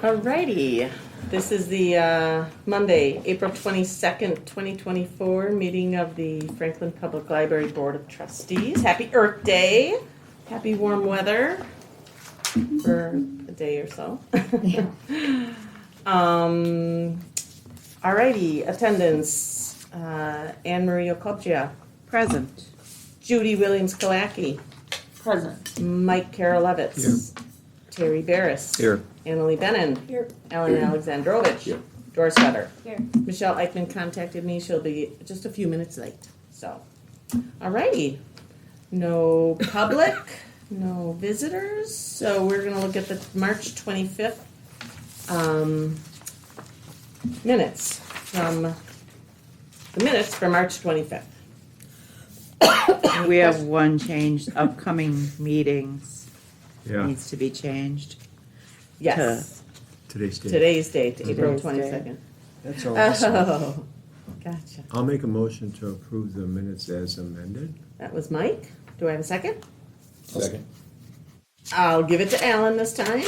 Alrighty, this is the Monday, April 22nd, 2024 meeting of the Franklin Public Library Board of Trustees. Happy Earth Day, happy warm weather for a day or so. Alrighty, attendance, Anne Marie Okobjia, Present. Judy Williams-Kalaki, Present. Mike Karalevitz, Terry Barris. Here. Annalee Bennon. Here. Ellen Alexandrovich. Here. Doris Weber. Here. Michelle Eichmann contacted me. She'll be just a few minutes late. So, alrighty. No public, no visitors. So we're gonna look at the March 25th minutes from March 25th. We have one change, upcoming meetings Yeah, needs to be changed. Yes, today's date. today's date, April Today's 22nd. That's all. Oh, gotcha. I'll make a motion to approve the minutes as amended. That was Mike. Do I have a second? Second. I'll give it to Alan this time.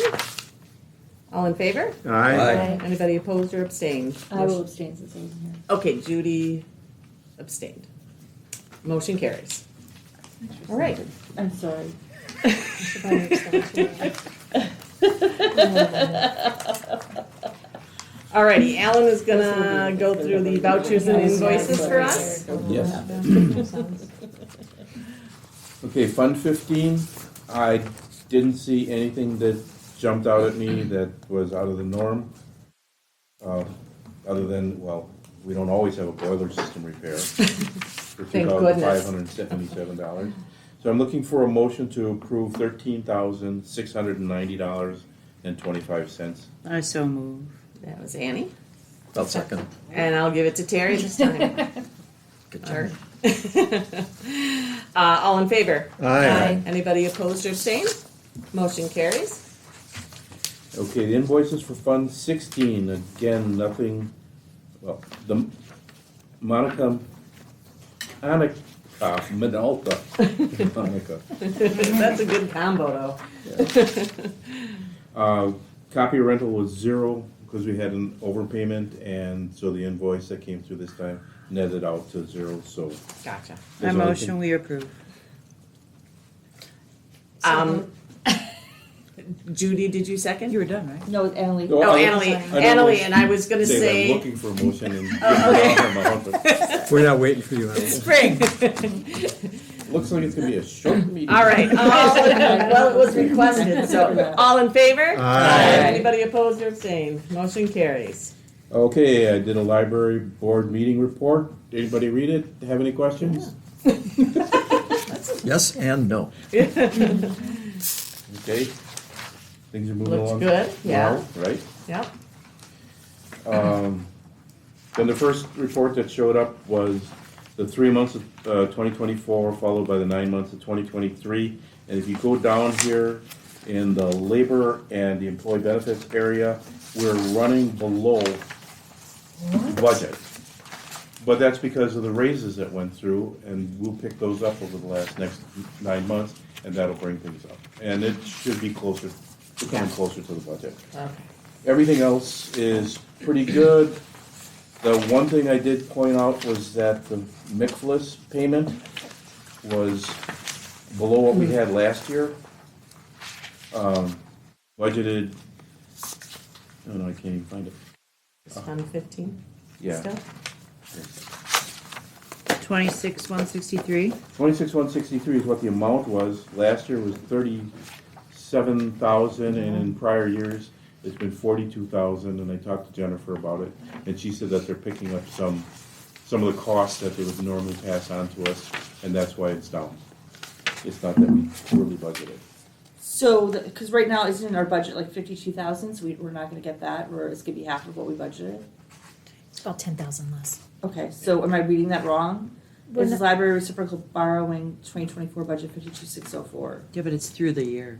All in favor? Aye. Anybody opposed or abstained? I will abstain since I wasn't here. Okay, Judy abstained. Motion carries. All right. I'm sorry. Alrighty, Alan is gonna go through the vouchers and invoices for us. Yes. Okay, Fund 15, I didn't see anything that jumped out at me that was out of the norm. Other than, well, we don't always have a boiler system repair for Thank goodness. $2,577. So I'm looking for a motion to approve $13,690.25. I so move. That was Annie. I'll second. And I'll give it to Terry this time. Good All right. All in favor? Aye. Anybody opposed or abstained? Motion carries. Okay, the invoices for Fund 16, again, nothing, well, the Monica, Minolta, Monica. That's a good combo, though. Copy rental was 0 because we had an overpayment, and so the invoice that came through this time netted out to 0, so. Gotcha. I There's only motion thing- we approve. Judy, did you second? You were done, right? No, it's Annalee. Oh, Oh, I- Annalee. I know Annalee, it's- and I was gonna I'm say looking for a motion and. okay. We're not waiting for you, Alan. spring. Looks like it's gonna be a short meeting. All right. Well, it was requested, so all in favor? Aye. Anybody opposed or abstained? Motion carries. Okay, I did a library board meeting report. Anybody read it? Have any questions? Yes and no. Okay. Things are moving Looks along. good, yeah. well, Right? Yep. Then the first report that showed up was the 3 months of 2024, followed by the 9 months of 2023. And if you go down here in the labor and the employee benefits area, we're running below budget. But that's because of the raises that went through, and we'll pick those up over the next 9 months, and that'll bring things up. And it should be closer, becoming closer to the budget. Okay. Everything else is pretty good. The one thing I did point out was that the MICFLIS payment was below what we had last year. Budgeted, oh no, I can't even find it. It's Fund 15 Yeah, still? 26,163. 26,163 is what the amount was. Last year was 37,000, and in prior years, it's been 42,000, and I talked to Jennifer about it, and she said that they're picking up some of the costs that they would normally pass on to us, and that's why it's down. It's not that we poorly budgeted. So, because right now, isn't our budget like 52,000, so we're not gonna get that, or it's gonna be half of what we budgeted? It's about 10,000 less. Okay, so am I reading that wrong? We're This is not- library reciprocal borrowing 2024 budget 52,604. Yeah, but it's through the year.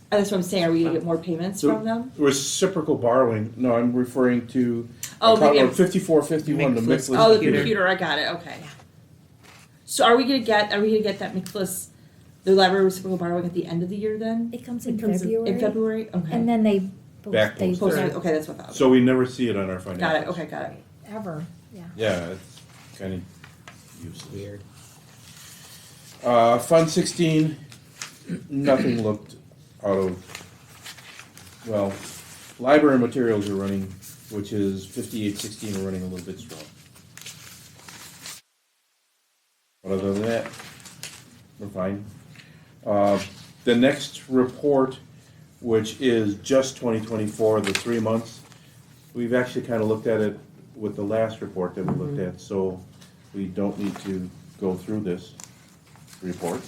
That's what I'm saying, are we gonna get more payments So- from them? Reciprocal borrowing, no, I'm referring to Oh, maybe I'm- 5451, the MICFLIS. MICFLIS Oh, the computer. computer, I got it, okay. So are we gonna get that MICFLIS, the library reciprocal borrowing at the end of the year then? It comes in It comes February. In February, okay. And then they back They- posted. Posted, okay, that's what I thought. So we never see it on our financials. Got it, okay, got it. Ever, yeah. Yeah, it's kind of useless. Weird. Fund 16, nothing looked out of, well, library materials are running, which is 5816 are running a little bit strong. But other than that, we're fine. The next report, which is just 2024, the 3 months, we've actually kind of looked at it with the last report that we looked at, so we don't need to go through this report.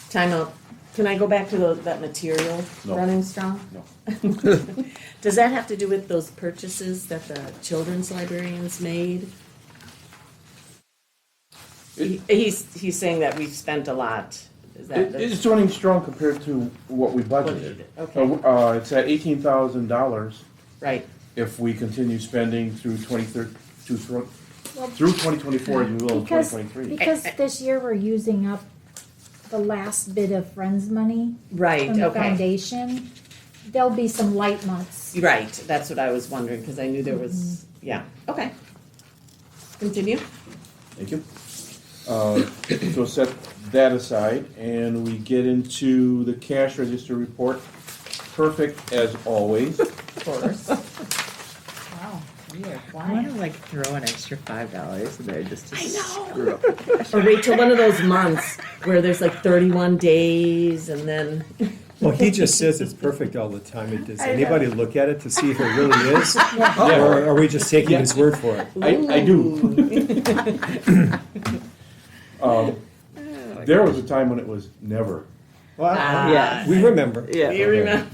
Time out. Can I go back to that material No. running strong? No. Does that have to do with those purchases that the children's librarians made? He's saying that we've spent a lot. Is that It's running strong compared to what we budgeted. Okay, It's at $18,000 right. if we continue spending through 2024 as we will in Because, 2023. because this year we're using up the last bit of Friends money Right, from the okay. foundation. There'll be some light months. Right, that's what I was wondering, because I knew there was, yeah, okay. Continue. Thank you. So set that aside, and we get into the cash register report. Perfect as always. Of course. Wow, we are I want to like throw an extra $5 in there just to I know. screw up the cash. Or wait till one of those months where there's like 31 days and then, Well, he just says it's perfect all the time. Does I know. anybody look at it to see if it really is? Or are we just taking his word for it? I do. There was a time when it was never. Well, Yes. we remember. Yeah, you remember?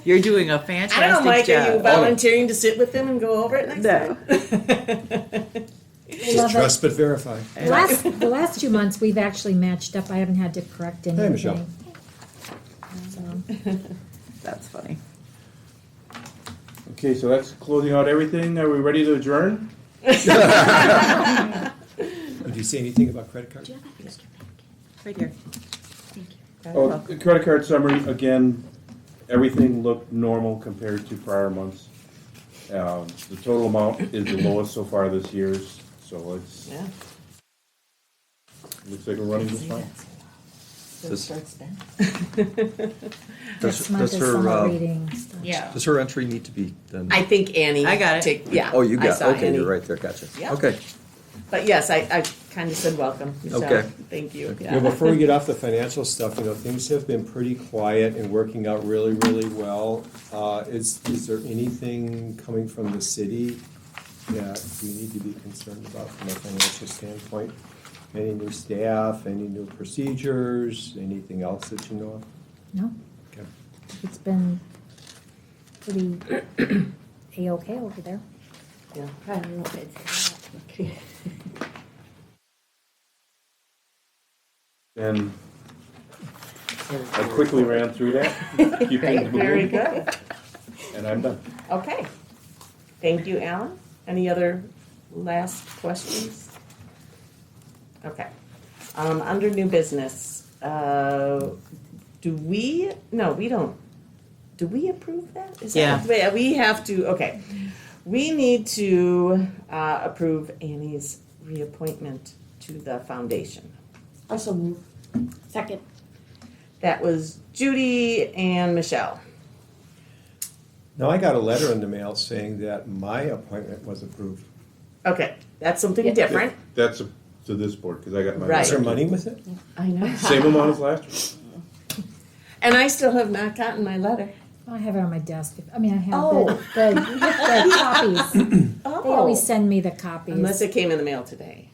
you're doing a I fantastic don't know, Mike, are you job. volunteering to sit with them and go over it next No. time? I love it. Trust but verify. The last 2 months, we've actually matched up. I haven't had to correct Hey, Michelle. anything. So, That's funny. Okay, so that's closing out everything. Are we ready to adjourn? Did you say anything about credit cards? Right here. Oh, the credit card summary, again, everything looked normal compared to prior months. The total amount is the lowest so far this year's, so it's, Yeah. looks like we're running just fine. Does- next Does month is her, summer reading stuff. Yeah. Does her entry need to be then? I think Annie. I got it. Yeah. Oh, you I got, saw okay, Annie. you're right there, gotcha. Yep. Okay. But yes, I kind of said welcome, Michelle. Okay. Thank you. You know, before we get off the financial stuff, things have been pretty quiet and working out really, really well. Is there anything coming from the city that we need to be concerned about from a financial standpoint? Any new staff, any new procedures, anything else that you know of? No, Okay. it's been pretty A-okay over there. Yeah. I don't know if it's that. And I quickly ran through that. Keep Great, things very moving, good. and I'm done. Okay. Thank you, Alan. Any other last questions? Okay. Under new business, do we, no, we don't. Do we approve that? Is Yeah. that, wait, we have to, okay. We need to approve Annie's reappointment to the foundation. Also move. Second. That was Judy and Michelle. Now, I got a letter in the mail saying that my appointment was approved. Okay, that's something Yeah. different. That's to this board, because I got my. Right. Is there money with it? I know. Same amount as last year. And I still have not gotten my letter. I have it on my desk. I mean, I have Oh. the copies. They Oh. always send me the copies. Unless it came in the mail today.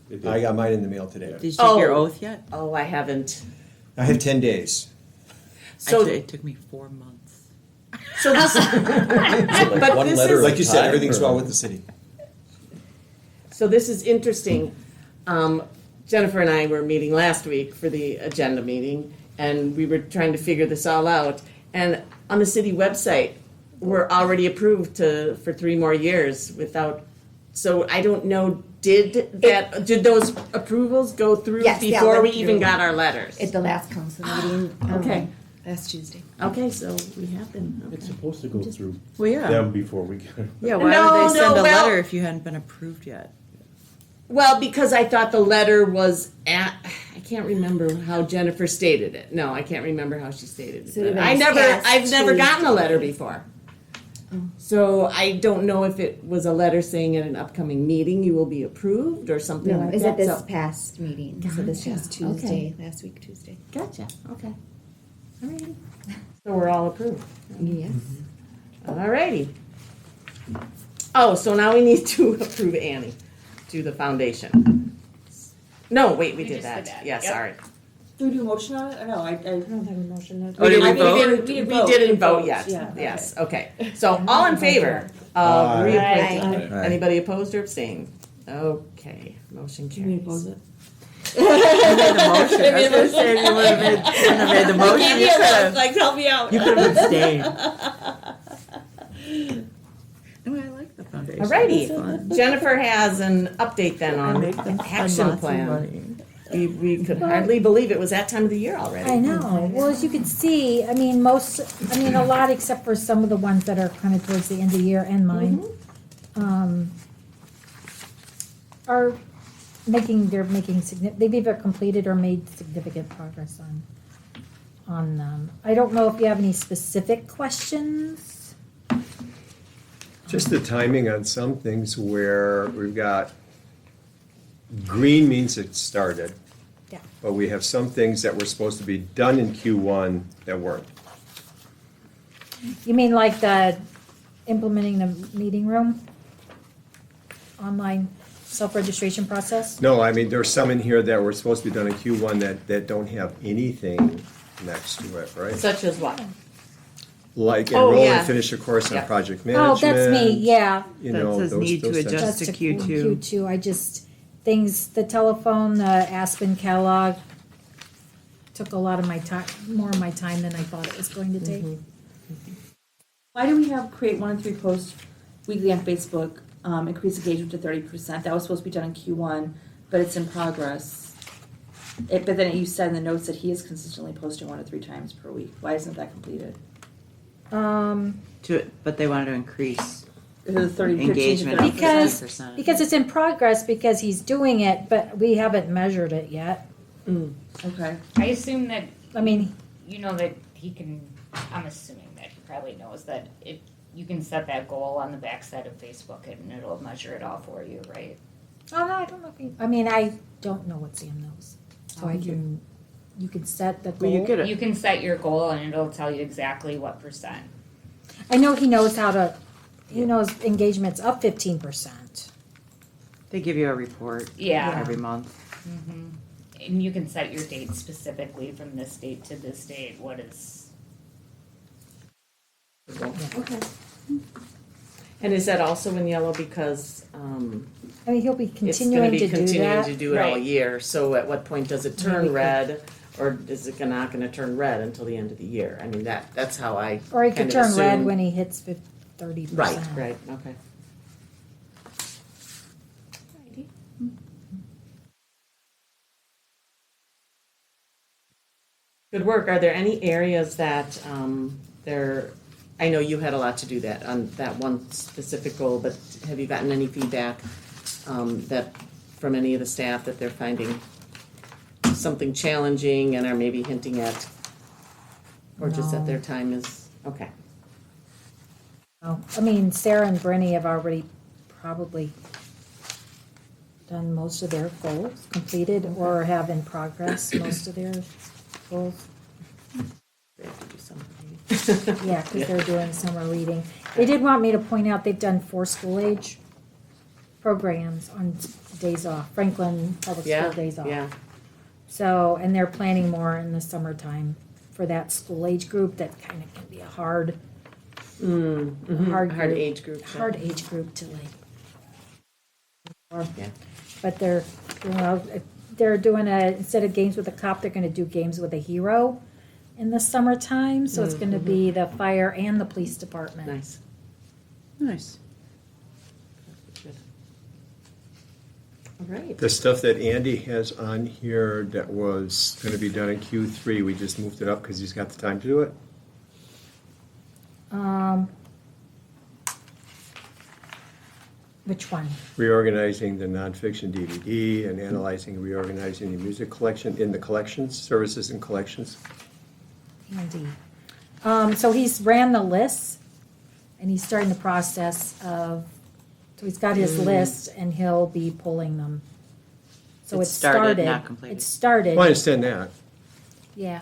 It did. I got mine in the mail today. Did you take your Oh. oath yet? Oh, I haven't. I have 10 days. So, Actually, it took me 4 months. so this, Is it like But one this letter is- at Like a you said, time, everything's or- well with the city. so this is interesting. Jennifer and I were meeting last week for the agenda meeting, and we were trying to figure this all out. And on the city website, we're already approved for 3 more years without. So I don't know. Did those approvals go through Yes, yeah, before went we even through. got our letters? At the last council meeting. Okay. Last Tuesday. Okay, so we have been. Okay. It's supposed to go through Well, yeah. them before we get it. Yeah, why No, would they send no, a well- letter if you hadn't been approved yet? Well, because I thought the letter was I can't remember how Jennifer stated it. No, I can't remember how she stated So it it. I've was never past gotten a letter Tuesday. before. So I don't know if it was a letter saying at an upcoming meeting you will be approved or something No, like is that. it this So- past meeting? So this Gotcha. was Tuesday, last week Tuesday. Gotcha. Okay. All right. So we're all approved. Yes. All righty. Oh, so now we need to approve Annie to the foundation. No, wait, we did just that. did that. Yeah, Yep. sorry. Do we do a motion on it? Or no, I don't have a motion. Oh, did we I vote? didn't- we didn't vote yet. Yeah, Yes, okay. So all in favor of Aye. reappointing? Aye. Anybody opposed or abstained? Okay, motion Can we carries. oppose it? You made the motion. I was gonna say, if you would have made the motion, you could have. Like, help me out. You could have abstained. No, I like the foundation. Alrighty. It's fun. Jennifer has an update then I on make them spend action lots of plan. money. We could hardly believe it was that time of the year already. I know. Well, as you can see, a lot except for some of the ones that are kind of towards the end of the year and mine, are they've either completed or made significant progress on them. I don't know if you have any specific questions. Just the timing on some things where we've got, green means it started. Yeah. But we have some things that were supposed to be done in Q1 that weren't. You mean like the implementing the meeting room? Online self-registration process? No, I mean, there's some in here that were supposed to be done in Q1 that don't have anything next to it, right? Such as what? Like Oh, enroll yeah. and finish a course on Yeah. project Oh, management. that's me, yeah. You That know, says those need to types of- adjust. Just to Q2. Q2, I just, things, the telephone, the Aspen Kellogg took a lot of my time, more of my time than I thought it was going to take. Why do we have create 1 and 3 posts weekly on Facebook, increase engagement to 30%? That was supposed to be done in Q1, but it's in progress. But then you said in the notes that he is consistently posting 1 to 3 times per week. Why isn't that completed? But they wanted to increase The 30 engagement. to of 30%. Because it's in progress, because he's doing it, but we haven't measured it yet. Okay. I assume that, I mean, you know, that he can, I'm assuming that he probably knows that if you can set that goal on the backside of Facebook and it'll measure it all for you, right? oh no, I don't know if he, I mean, I don't know what Sam knows. So you can set the Well, you goal. get it. You can set your goal and it'll tell you exactly what percent. I know he knows he knows engagement's up 15%. They give you a report. Yeah. Every month. And you can set your date specifically from this date to this date, what is. Okay. And is that also in yellow because I mean, he'll be it's going to continuing be to do continuing that. to do it all Right. year? So at what point does it turn Maybe. red, or is it not going to turn red until the end of the year? I mean that's how I Or he kind could of turn red assume- when he hits 30%. Right, right, okay. Good work. Are there any areas that I know you had a lot to do that on that one specific goal, but have you gotten any feedback that from any of the staff that they're finding something challenging and are maybe hinting at, or just that No. their time is, okay. Oh, I mean, Sarah and Brenny have already probably done most of their goals, completed or have in progress most of their goals. They have to do something. Yeah, because they're doing summer reading. They did want me to point out they've done 4 school age programs on days off, Franklin Public Yeah, School days off. yeah. So, and they're planning more in the summertime for that school age group that kind of can be a hard Hard group. age group. yeah. hard age group to like. Yeah. But they're doing instead of games with a cop, they're gonna do games with a hero in the summertime, so it's gonna be the fire and the police department. Nice. Nice. Good. All right. The stuff that Andy has on here that was gonna be done in Q3, we just moved it up because he's got the time to do it? Which one? Reorganizing the nonfiction DVD and analyzing and reorganizing the music collection in the collections, services and collections. Andy. So he's ran the lists, and he's starting the process of, so he's got his list, and he'll be pulling them. So It's it's started, started. not completed. It's started, Well, I understand that. yeah.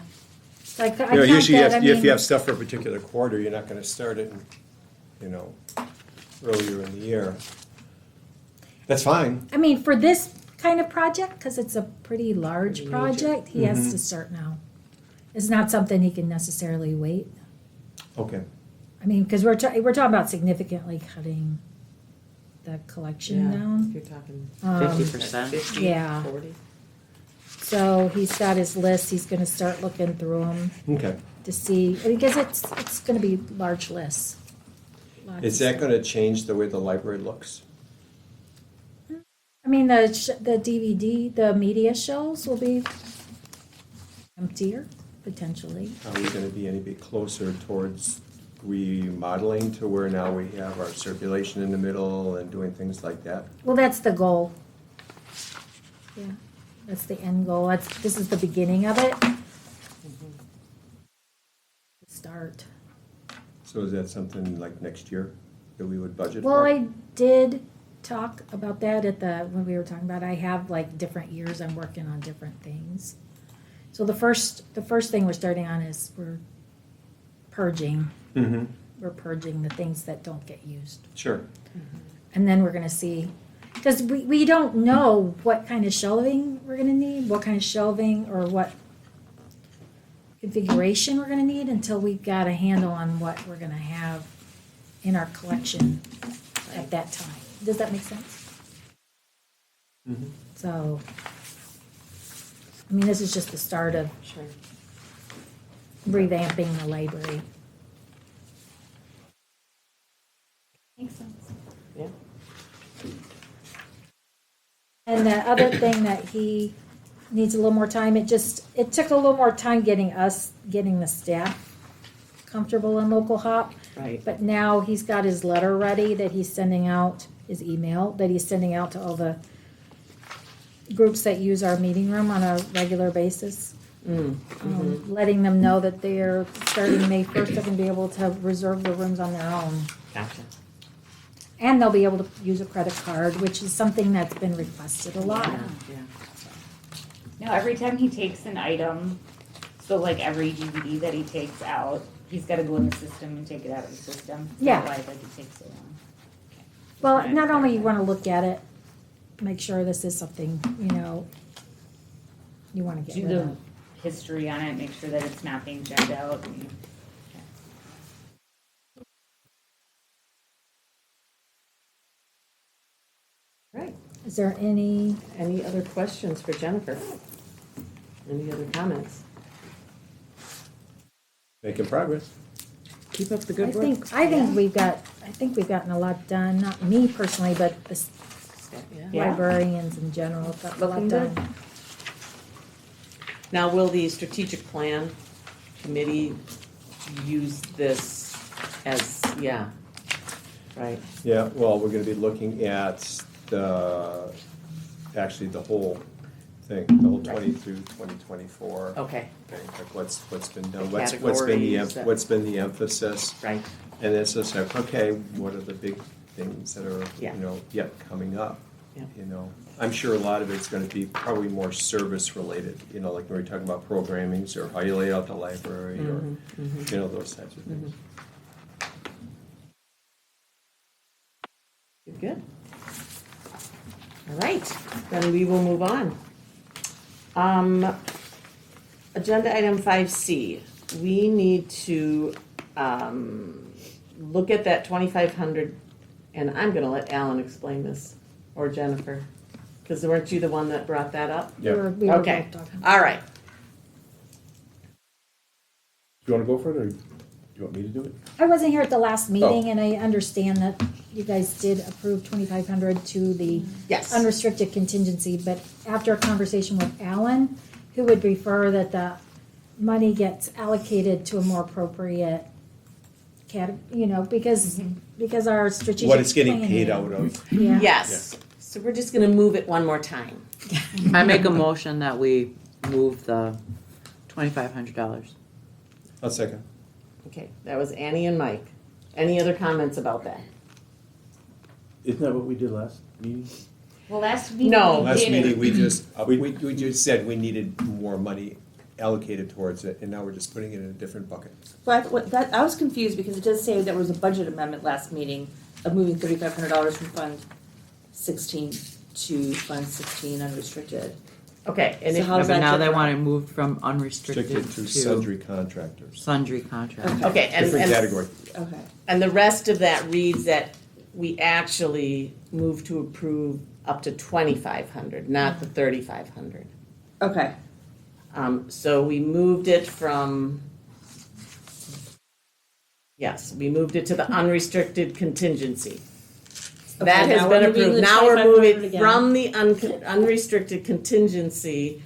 So I You know, count usually that, I if you mean, have stuff for a particular quarter, you're not gonna start it, earlier in the year. That's fine. I mean, for this kind of project, because it's a pretty large Pretty major. project, he has to start now. It's not something he can necessarily wait. Okay. I mean, because we're talking about significantly cutting the collection Yeah, down. you're talking 50%. 50, Yeah. 40. So he's got his list, he's gonna start looking through them Okay. to see, because it's gonna be large lists. Lots Is of that stuff. gonna change the way the library looks? I mean, the DVD, the media shelves will be emptier, potentially. Are we gonna be any bit closer towards remodeling to where now we have our circulation in the middle and doing things like that? Well, that's the goal. Yeah, that's the end goal. This is the beginning of it. Start. So is that something like next year that we would budget for? Well, I did talk about that when we were talking about, I have like different years I'm working on different things. So the first thing we're starting on is we're purging. Mm-hmm, We're purging the things that don't get used. sure. And then we're gonna see, because we don't know what kind of shelving we're gonna need, what kind of shelving or what configuration we're gonna need until we've got a handle on what we're gonna have in our collection at that time. Does that make sense? Mhm. So, I mean, this is just the start of Sure. revamping the library. Makes sense. Yeah. And the other thing that he needs a little more time, it took a little more time getting the staff comfortable in local hop. Right. But now he's got his letter ready that he's sending out, his email that he's sending out to all the groups that use our meeting room on a regular basis. Letting them know that they're starting May 1st, they're gonna be able to reserve the rooms on their own. Gotcha. And they'll be able to use a credit card, which is something that's been requested a lot. Yeah. No, every time he takes an item, so like every DVD that he takes out, he's gotta go in the system and take it out of the system. Is that Yeah. Why like it takes so long? Well, not only you wanna look at it, make sure this is something, you wanna get Do rid the of. history on it, make sure that it's not being checked out and. Right. Is there any, Any other questions for Jennifer? Any other comments? Making progress. Keep up the I good work. think we've gotten a lot done, not me personally, but the Yeah. librarians in general have gotten a lot Looking good. done. Now, will the strategic plan committee use this as, right, Yeah, well, we're gonna be looking at actually the whole thing, the whole 20 through 2024. okay, Like what's been done, Categories that- what's been the emphasis? right, And it's just like, okay, what are the big things that are, Yeah. yet coming up? Yeah. I'm sure a lot of it's gonna be probably more service related, like when we're talking about programmings or how you lay out the library or, those types of things. good. All right, then we will move on. Agenda item 5C, we need to, look at that 2,500, and I'm gonna let Alan explain this, or Jennifer, because weren't you the one that brought that up? We were both Okay, talking. all right. Do you wanna go for it, or? You want me to do it? I wasn't here at the last meeting, and I understand that you guys did approve 2,500 to the Yes. unrestricted contingency, but after a conversation with Alan, who would prefer that the money gets allocated to a more appropriate because our strategic What it's getting planning- paid out of. Yeah. Yes. So we're just gonna move it one more time. I make a motion that we move the $2,500. I'll second. Okay, that was Annie and Mike. Any other comments about that? Isn't that what we did last meeting? Well, last meeting No. we Last did meeting, it. we just said we needed more money allocated towards it, and now we're just putting it in a different bucket. But I was confused because it does say there was a budget amendment last meeting of moving $3,500 from Fund 16 to Fund 16 unrestricted. Okay, and So if, how does But that now they differ? want it moved from unrestricted Restricted to sundry contractors. sundry contract. okay, Different category. Okay. and the rest of that reads that we actually move to approve up to 2,500, not the 3,500. Okay. So we moved it from, yes, we moved it to the unrestricted contingency. That Okay, has now been we're moving approved. the Now we're 2,500 moving again. from the unrestricted contingency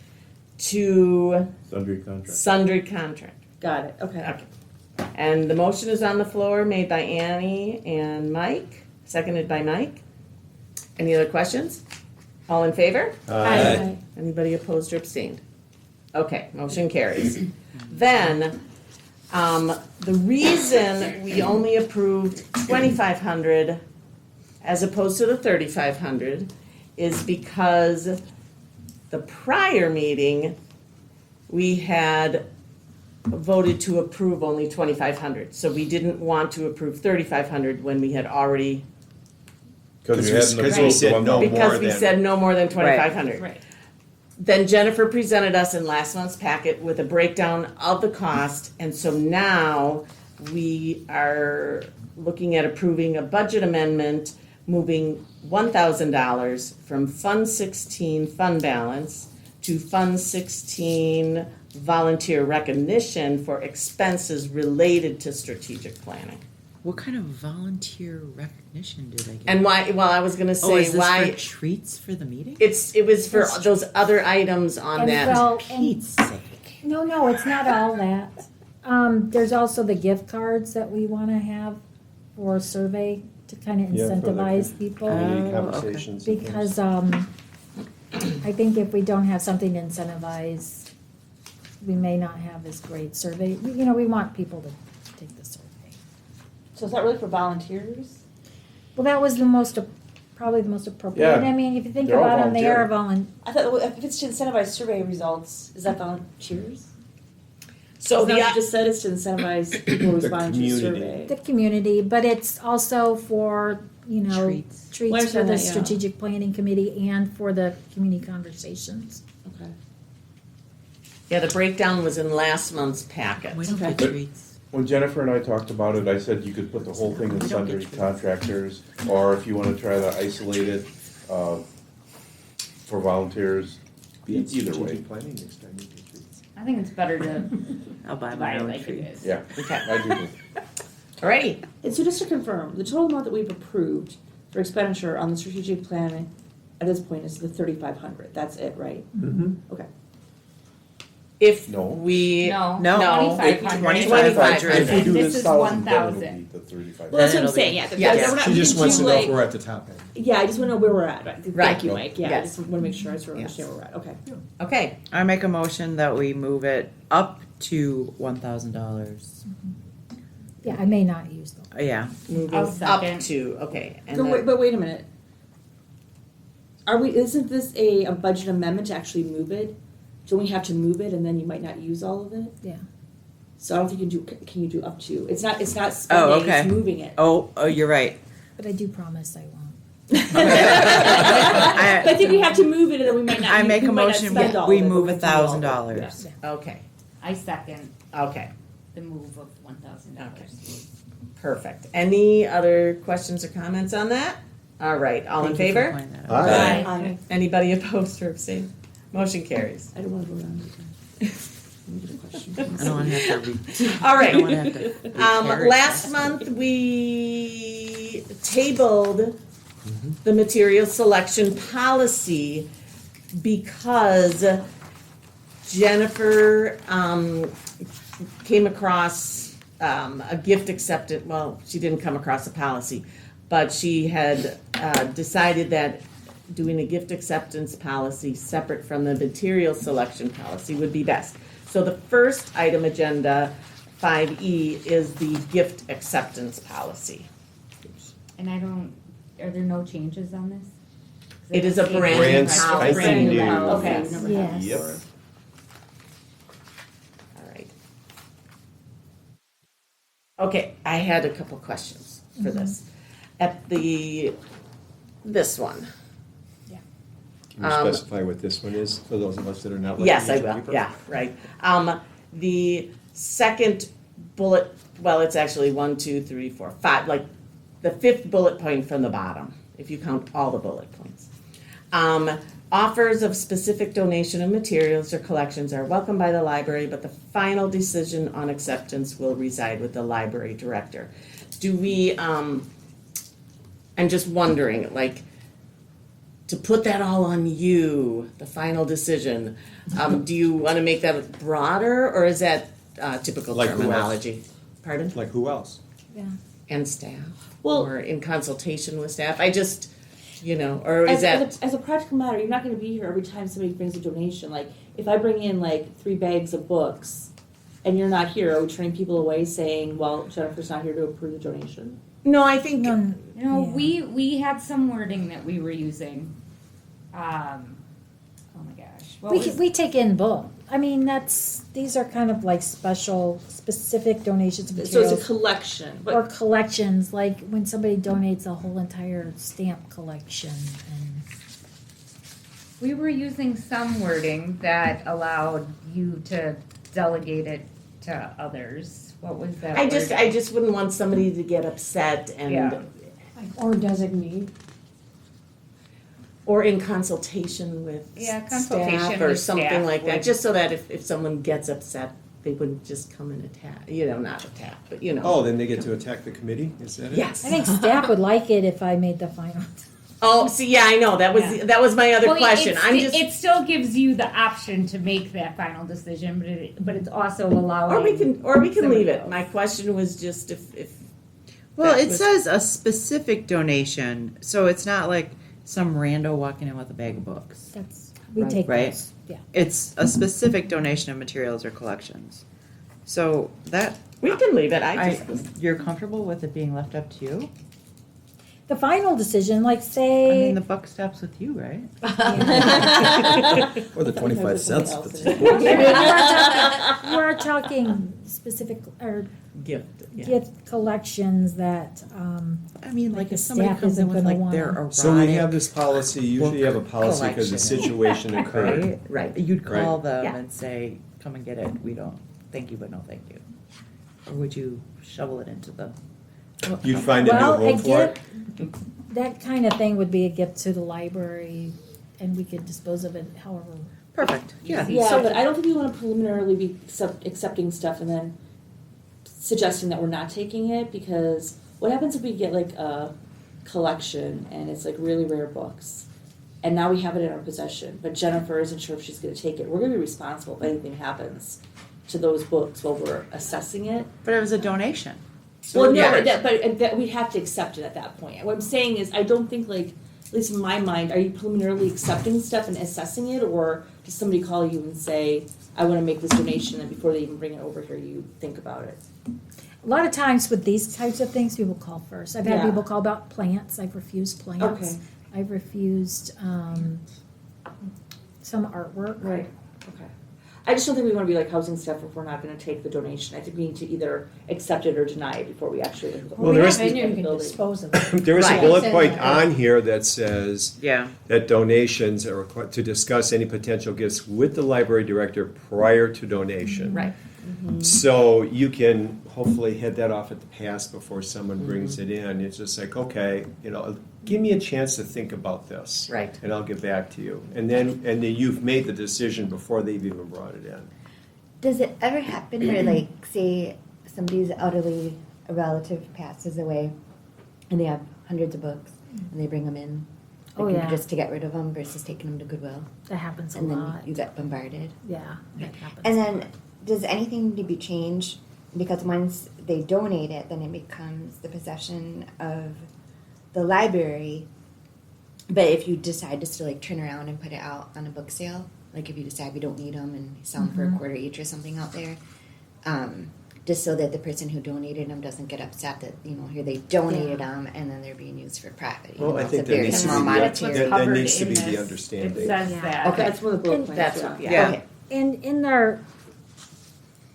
to Sundry contract. sundry contract. Got it. Okay. Okay. And the motion is on the floor, made by Annie and Mike, seconded by Mike. Any other questions? All in favor? Aye. Anybody opposed or abstained? Okay, motion carries. Then, the reason we only approved 2,500 as opposed to the 3,500 is because the prior meeting, we had voted to approve only 2,500. So we didn't want to approve 3,500 when we had already, Because we hadn't we approved said the one no that- because more we than- said no more than 2,500. Right. Then Jennifer presented us in last month's packet with a breakdown of the cost, and so now we are looking at approving a budget amendment, moving $1,000 from Fund 16 fund balance to Fund 16 volunteer recognition for expenses related to strategic planning. What kind of volunteer recognition did I get? And why, well, I was gonna Oh, say, is this why, for treats for the meeting? it was for those other items on And that. well, and- Pete's sake. no, it's not all that. There's also the gift cards that we wanna have for a survey to kind of Yeah, for the incentivize people. Community Oh, okay. conversations. and things. Because, I think if we don't have something to incentivize, we may not have as great survey. We want people to take the survey. So is that really for volunteers? Well, that was probably the most appropriate. Yeah. I mean, if you think They're all about them, they are volunteer. I thought well, if it's to incentivize survey results, is that volunteers? So Isn't that what the, you just said it's to incentivize people responding to the community. survey. the community, but it's also for, Treats. Well, I treats for understand the that, yeah. strategic planning committee and for the community conversations. Okay. yeah, the breakdown was in last month's packet. We don't Okay. get treats. When Jennifer and I talked about it, I said you could put the whole thing in We don't sundry get treats. contractors, or if you wanna try to isolate it, for volunteers, Be it either way. strategic planning next time you get treats. I think it's better to I'll buy buy my it own like it treats. is. Yeah, Okay, I do. alrighty. And so just to confirm, the total amount that we've approved for expenditure on the strategic planning at this point is the 3,500. That's it, right? Mm-hmm. Okay. If No. we, No. No. 2,500. 2,500. If we do This this is thousand, then 1,000. it'll be the 35. Well, that's what I'm it'll be- saying. Yeah. Yes. we're not She just being wants to too, know like- if we're at the top end. Yeah, I just want to know where we're at. Right. Right. Thank you, Mike. Yeah, Yes. I just want to make sure I sort of Yes. understand where we're at. Okay. okay, I make a motion that we move it up to $1,000. Yeah, I may not use them. Yeah. moving I'll up second. to, okay. And But then- wait, but wait a minute. Isn't this a budget amendment to actually move it? Don't we have to move it and then you might not use all of it? Yeah. So I don't think can you do up to? It's not spending, okay. it's moving it. Oh, you're right. But I do promise I won't. I think we have to move it and then we might not. I make we a might not motion, spend all we of it, but move we do all of it. $1,000. Yeah. Okay, I second okay, the move of $1,000. perfect. Any other questions or comments on that? All right, all in Thank you for favor? pointing that out. Aye. Aye. Anybody opposed or abstained? Motion carries. I don't want to go around again. I don't want to have to read. All I don't want right. to have to. recarry Last this. month, we tabled the material selection policy because Jennifer came across a gift acceptance, well, she didn't come across a policy, but she had decided that doing a gift acceptance policy separate from the material selection policy would be best. So the first item agenda, 5E, is the gift acceptance policy. And are there no changes on this? 'Cause It is a it's- brand Brand policy. spanking new. Okay. Yes. Yep. All right. Okay, I had a couple questions for this. At this one. Can you specify what this one is for those of us that are not? Yes, I looking at will, the paper? yeah, right. The second bullet, well, it's actually 1, 2, 3, 4, 5, like the fifth bullet point from the bottom, if you count all the bullet points. Offers of specific donation of materials or collections are welcomed by the library, but the final decision on acceptance will reside with the library director. Do we, I'm just wondering, like, to put that all on you, the final decision, do you want to make that broader, or is that typical Like who else? terminology? Pardon? Like who else? Yeah. And staff? Well- Or in consultation with staff? I just, or is that, As a practical matter, you're not gonna be here every time somebody brings a donation. Like, if I bring in like 3 bags of books and you're not here, are we turning people away saying, well, Jennifer's not here to approve the donation? no, I think, No, No, yeah. we had some wording that we were using. Oh my gosh. What We, was- we take in bulk. I mean, these are kind of like specific donations of So it's materials. a collection, Or but collections, like when somebody donates a whole entire stamp collection and. We were using some wording that allowed you to delegate it to others. What was that? I just wording? wouldn't want somebody to get upset Yeah. and, Or designate. or in consultation with Yeah, staff consultation or with something staff like that, would- just so that if someone gets upset, they wouldn't just come and attack, not attack, but Oh, then they get to attack the committee, is that it? Yes. I think staff would like it if I made the final. Oh, see, yeah, I know, that was my other Well, question, it's- I'm just, It still gives you the option to make that final decision, but it's also allowing. or we can somebody leave it, else. my question was just if. Well, that it was- says a specific donation, so it's not like some rando walking in with a bag of books. That's, we Right. take Right. those, yeah. It's a specific donation of materials or collections. So that, We can leave it, I just, you're comfortable with it being left up to you? The final decision, like I say. mean, the buck stops with you, right? Or the 25 cents. We're talking specific, or gift, yeah. gift collections that, I mean, Like like the if somebody staff comes in isn't with gonna like their wanna- erotic. So we have this policy, usually you have a policy because the collection. situation occurred. Right? Right. You'd call Right. them Yeah. and say, come and get it, we don't, thank you, but no thank you. Or would you shovel it into the? You'd find a new well, a home for it? gift, that kind of thing would be a gift to the library and we could dispose of it however. Perfect, yeah. yeah, but I don't think we want to preliminarily be accepting stuff and then suggesting that we're not taking it, because what happens if we get like a collection and it's like really rare books and now we have it in our possession, but Jennifer isn't sure if she's going to take it. We're going to be responsible if anything happens to those books while we're assessing it. But it was a donation. Well, no, Yeah. but we'd have to accept it at that point. What I'm saying is, I don't think, like, at least in my mind, are you preliminarily accepting stuff and assessing it, or does somebody call you and say, I want to make this donation, and before they even bring it over here, you think about it? A lot of times with these types of things, people call first. I've had Yeah. people call about plants. I've refused plants. Okay. I've refused some artwork. Right. Okay. I just don't think we want to be like housing stuff if we're not going to take the donation. I think we need to either accept it or deny it before we actually. Well, there is- You can dispose of it. There is a Right. bullet point on here that says Yeah. that donations are required to discuss any potential gifts with the library director prior to donation. Right. So you can hopefully head that off at the pass before someone brings it in. It's just like, okay, give me a chance to think about this. Right. And I'll get back to you. And then you've made the decision before they've even brought it in. Does it ever happen where, like, say somebody's elderly, a relative passes away, and they have hundreds of books, and they bring them in, Oh, like, yeah. just to get rid of them versus taking them to Goodwill, That happens a and then lot. you get bombarded? Yeah, that happens. And a then, lot. does anything need to be changed? Because once they donate it, then it becomes the possession of the library. But if you decide just to like turn around and put it out on a book sale, like if you decide we don't need them and sell them for a quarter each or something out there, just so that the person who donated them doesn't get upset that, you know, here they donated them and then they're being used for profit. You Well, know, I it's think a that very needs to be small the, monetary. that needs to in be the this. understanding. It says Yeah. that. Okay. That's one of the bullet And points, That's yeah. what, yeah. Yeah. Okay. In our,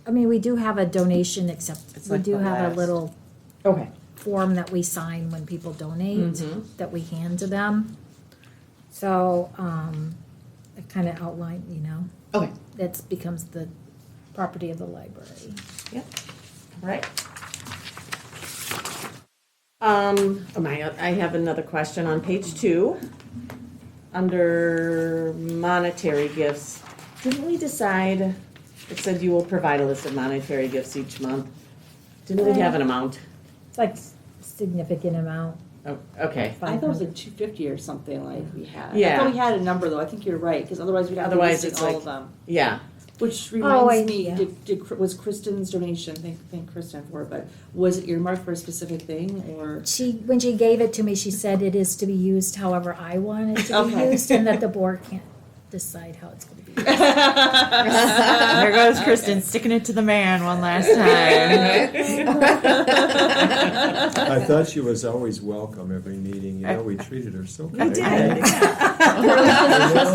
I mean, we do have a donation accept, It's we like do the have a last- little Okay. form that we sign when people donate, Mhm. that we hand to them. So, it kind of outline, you know, Okay. that becomes the property of the library. Right. I have another question on page 2. Under monetary gifts, didn't we decide, it said you will provide a list of monetary gifts each month? Didn't we have an amount? It's like significant amount. Oh, okay. I thought it was like 250 or something like we had. I Yeah. thought we had a number though. I think you're right because otherwise we'd have to Otherwise list it's all like- of them. Yeah. Which Oh, reminds me, yeah. was Kristen's donation? Thank Kristen for it. But was it earmarked for a specific thing or? When she gave it to me, she said it is to be used however I want it to be Okay. used, and that the board can't decide how it's going to be used. There goes Kristen sticking it to the man one last time. I thought she was always welcome every meeting, you know, we treated her so kindly. Trust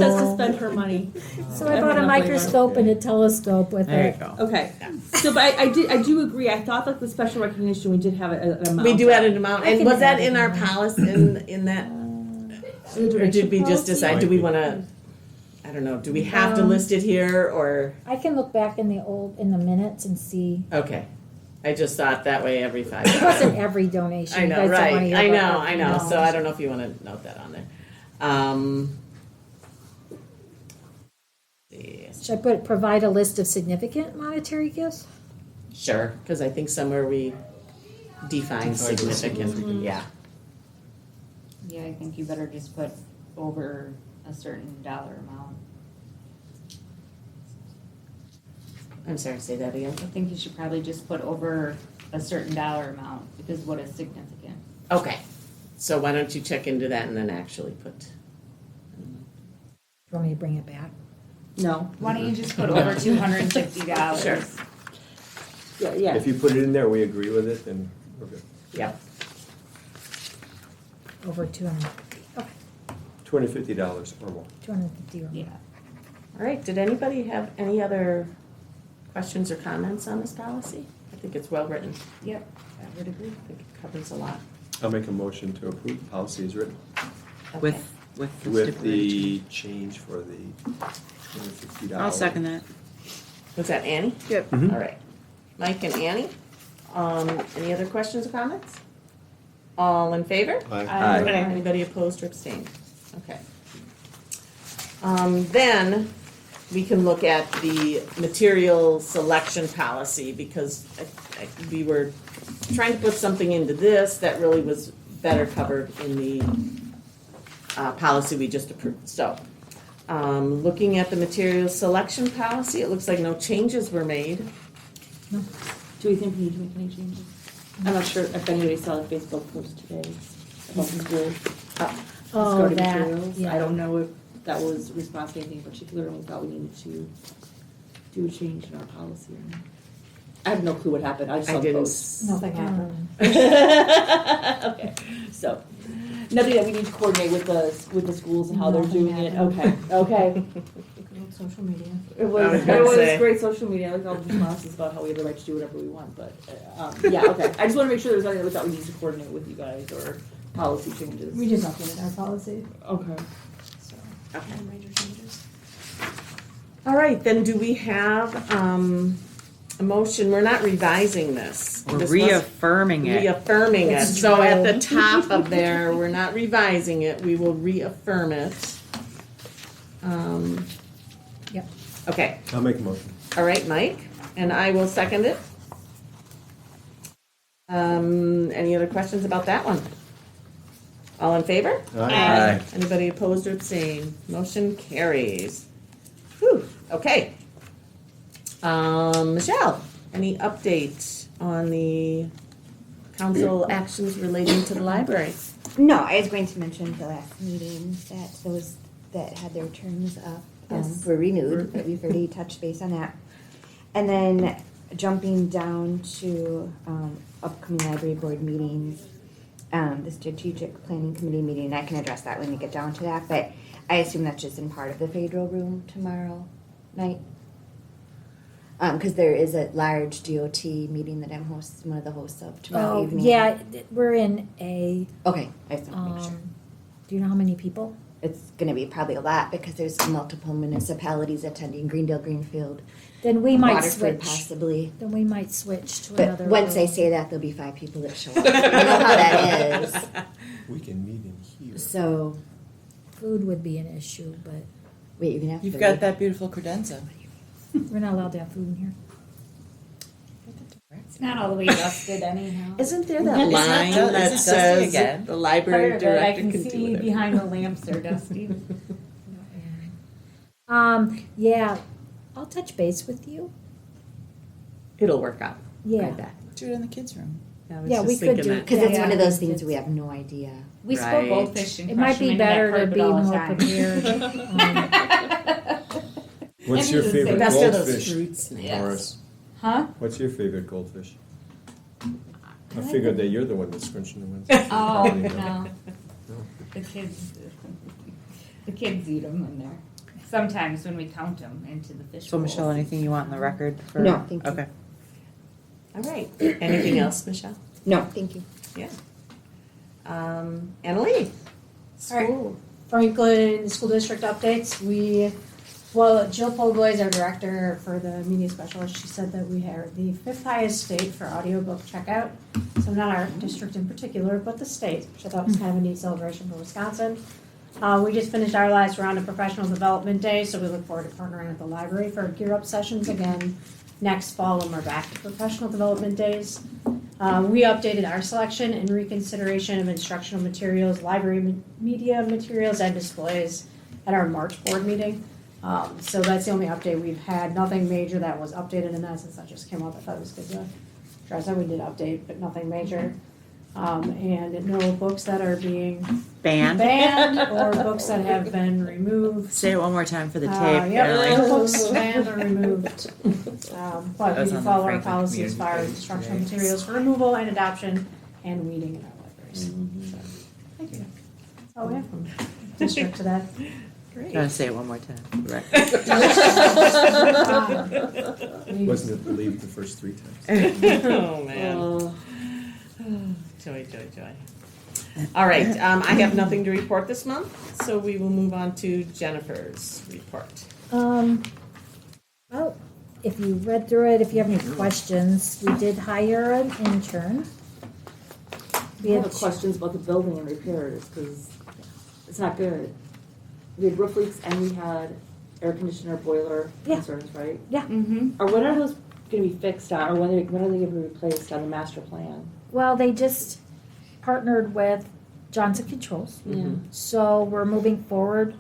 us to spend her money. So I bought a microscope and a telescope with There you it. go. Okay. So, but I do agree. I thought that the special recognition we did have an amount. We do add an amount, I and can was that add in it our in. policy, in that, or did we just decide, do we wanna, I don't know, do we have to list it here, or, I can look back in the minutes and see. okay. I just thought that way every 5 It years. wasn't every donation. I You know, guys don't wanna right, hear I about know, that. so I don't know if you wanna note that on there. See. Should I provide a list of significant monetary gifts? Sure, cause I think somewhere we define Define significant, significant. yeah. Yeah, I think you better just put over a certain dollar amount. I'm sorry, say that again. I think you should probably just put over a certain dollar amount, because what is significant? Okay, so why don't you check into that and then actually put, You want me to bring it back? No. Why don't you just put over $250? Sure. Yeah. Yeah. If you put it in there, we agree with it, then we're good. yep. Over 250. Okay, $250 or more. 250 or more. Yeah. All right, did anybody have any other questions or comments on this policy? I think it's well written. Yep, I would agree. I think it covers a lot. I'll make a motion to approve the policy as written, With the with stipulation. the change for the $250. I'll second that. Was that Annie? Yep. Mhm. All right. Mike and Annie, any other questions or comments? All in favor? Aye. Anybody opposed or abstained? Okay. Then we can look at the material selection policy, because we were trying to put something into this that really was better covered in the policy we just approved. So, looking at the material selection policy, it looks like no changes were made. Do we think we need to make any changes? I'm not sure if anybody saw the Facebook post today about the school. Oh, discarded that, materials. yeah. I don't know if that was response to anything particular, and we thought we needed to do a change in our policy. or not. I have no clue what happened. I just saw I the didn't. post. Nothing happened. Okay, so nothing that we need to coordinate with the schools and how they're Nothing doing it. happened. Okay. Social media. I It was was gonna say. great social media. I like all the responses about how we have the right to do whatever we want. But yeah, okay. I just want to make sure there's nothing that we need to coordinate with you guys or policy changes. We just updated our policy. Okay. So, Okay. no major changes. All right, then do we have a motion? We're not revising this. We're This was reaffirming it. reaffirming it. It's So at the true. top of there, we're not revising it, we will reaffirm it. Yep. Okay, I'll make a motion. all right, Mike, And I will second it. Any other questions about that one? All in favor? Aye. Anybody opposed or abstained? Motion carries. Whew, okay. Michelle, any update on the council actions relating to the library? No, I was going to mention the last meeting that those that had their terms up Yes. were renewed, but we've already touched base on that. And then jumping down to upcoming library board meetings, the strategic planning committee meeting, I can address that when we get down to that, but I assume that's just in part of the Federal Room tomorrow night. Because there is a large DOT meeting that I'm one of the hosts of tomorrow Oh, evening. yeah, we're in a, Okay, I just want to make sure. do you know how many people? It's going to be probably a lot because there's multiple municipalities attending. Greendale, Greenfield, Then we might Waterford, switch. possibly. Then we might switch to But another. once I room. say that, there'll be 5 people that show up. You know how that is. We can meet in here. So, Food would be an issue, but wait, you're gonna have You've to. got that beautiful credenza. we're not allowed to have food in here. It's not all the way dusted anyhow. Isn't there that Isn't line that- that isn't it dusty says again? the library Part of it, director I can can do see whatever? behind the lamps they're dusty. Yeah, I'll touch base with you. It'll work out. Yeah. I bet. Do it in the kids' room. I was Yeah, just we could thinking do- that. Because it's Yeah. one of those things we have no idea. We Right. spoke goldfish and It might crush 'em be into that better to carpet be all the more time. prepared. What's your And favorite Best of those goldfish, fruit snacks. Yes. Morris? Huh? What's your favorite goldfish? I figured that you're the one that's crunching the ones. Oh, no. No. The kids eat them in there. Sometimes when we count them into the fish So bowls. Michelle, anything you want in the record for? No, thank you. Okay. All right. Anything else, Michelle? No, thank you. Yeah. Annalee? All right. School. Franklin School District updates. Jill Pogloy is our director for the media specialist. She said that we are the 5th highest state for audiobook checkout. So not our district in particular, but the state, which I thought was kind of a neat celebration for Wisconsin. We just finished our last round of professional development day, so we look forward to partnering with the library for Gear Up sessions again next fall when we're back to professional development days. We updated our selection and reconsideration of instructional materials, library media materials, and displays at our March board meeting. So that's the only update we've had. Nothing major that was updated in that since that just came up. I thought it was good to address that. We did update, but nothing major. And no books that are being Banned. banned or books that have been removed. Say it one more time for the tape. Yep, Really. no books banned or removed. But That was we on the follow our Franklin policies as Community far as page instructional today. materials for removal and adoption and weeding in our libraries. Mm-hmm. So, thank you. That's all we have from district to that. Great. Gotta say it one more time. for the record. Wasn't it believed the first 3 times? Oh, man. Joy, joy, joy. All right, I have nothing to report this month, so we will move on to Jennifer's report. Well, if you read through it, if you have any questions, we did hire an intern. We have questions about the building and repairs, because it's not good. We had roof leaks and we had air conditioner, boiler Yeah. concerns, right? Mm-hmm. Or when are those gonna be fixed on, or when are they gonna be replaced on the master plan? Well, they just partnered with Johnson Controls. Yeah. So we're moving forward.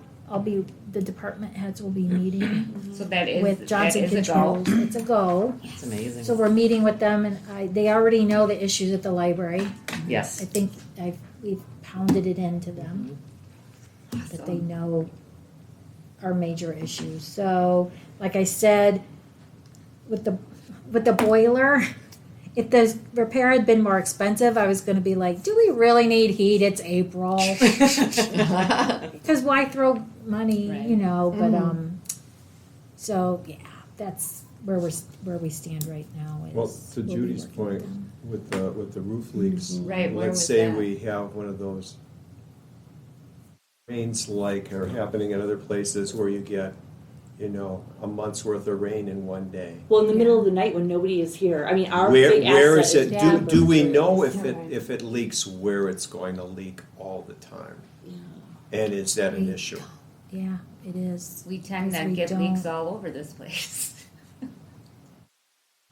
The department heads will be meeting So that is, with Johnson that is a goal. Controls. It's a go. It's amazing. So we're meeting with them and they already know the issues at the library. I Yes. think we've pounded it into them. That they know our major issues. So, like I said, with the boiler, if the repair had been more expensive, I was gonna be like, do we really need heat? It's April. Because why throw money, Right. you know, but, so, yeah, that's where we stand right now is. Well, to we'll be Judy's working with point, them. with the roof leaks, Right, where let's was say that? we have one of those rains like are happening in other places where you get, a month's worth of rain in one day. Well, in the middle of the night when nobody is here, I mean, our Where big where asset is it? Yeah. Do we know if Right. if it leaks where it's going to leak all the time? Yeah. And is that an We issue? Yeah, it is. We tend Yes, to we get don't. leaks all over this place.